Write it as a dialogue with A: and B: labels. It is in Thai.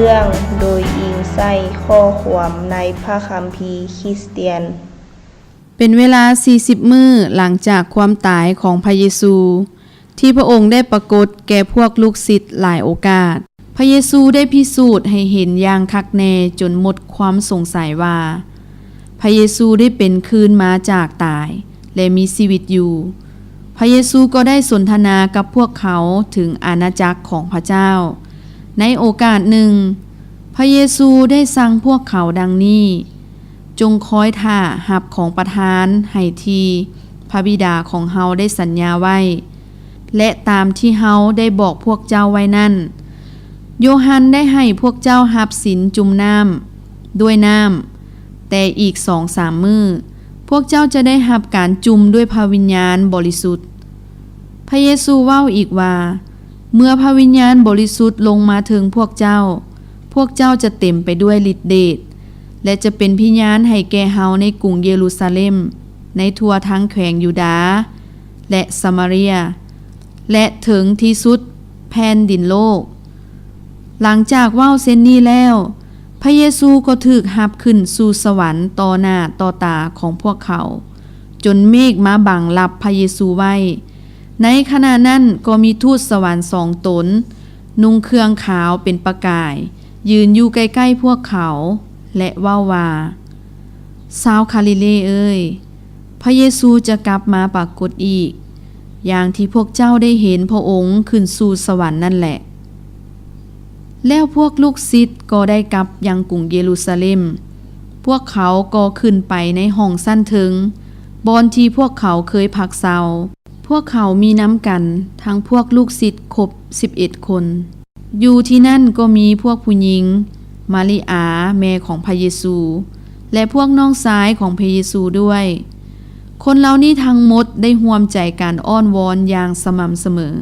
A: รื่องโดยอิงใส่ข้อความในพระคัมภีร์คริสเตียน
B: เป็นเวลา40มื้อหลังจากความตายของพระเยซูที่พระองค์ได้ปรากฏแก่พวกลูกศิษย์หลายโอกาสพระเยซูได้พิสูจน์ให้เห็นอย่างคักแน่จนหมดความสงสัยว่าพระเยซูได้เป็นคืนมาจากตายและมีชีวิตอยู่พระเยซูก็ได้สนทนากับพวกเขาถึงอาณาจักรของพระเจ้าในโอกาสหนึ่งพระเยซูได้สั่งพวกเขาดังนี้จงคอยท่าหับของประทานให้ทีพระบิดาของเฮาได้สัญญาไว้และตามที่เฮาได้บอกพวกเจ้าไว้นั่นโยฮันได้ให้พวกเจ้าหับศีลจุ่มน้ำด้วยน้ำแต่อีก 2-3 มื้อพวกเจ้าจะได้หับการจุ่มด้วยพระวิญญาณบริสุทธิ์พระเยซูเว้าอีกว่าเมื่อพระวิญญาณบริสุทธิ์ลงมาถึงพวกเจ้าจะเต็มไปด้วยฤทธิ์เดชและจะเป็นพยานให้แก่เฮาในกรุงเยรูซาเล็มในทั่วทั้งแขวงยูดาห์และซามาเรียและถึงที่สุดแผ่นดินโลกหลังจากเว้าเส้นนี้แล้วพระเยซูก็ถูกหับขึ้นสู่สวรรค์ต่อหน้าต่อตาของพวกเขาจนเมฆมาบังลับพระเยซูไว้ในขณะนั้นก็มีทูตสวรรค์2 ตนนุ่งเครื่องขาวเป็นประกายยืนอยู่ใกล้ๆพวกเขาและเว้าว่าชาวคาลิเลเอ้ยพระเยซูจะกลับมาปรากฏอีกอย่างที่พวกเจ้าได้เห็นพระองค์ขึ้นสู่สวรรค์นั่นแหละแล้วพวกลูกศิษย์ก็ได้กลับยังกรุงเยรูซาเล็มพวกเขาก็ขึ้นไปในห้องสั้นถึงบอนที่พวกเขาเคยพักเซาพวกเขามีน้ำกันทั้งพวกลูกศิษย์ครบ11 คนอยู่ที่นั่นก็มีพวกผู้หญิงมาริอาแม่ของพระเยซูและพวกน้องชายของพระเยซูด้วยคนเหล่านี้ทั้งหมดได้ร่วมใจการอ้อนวอนอย่างสม่ำเสมอ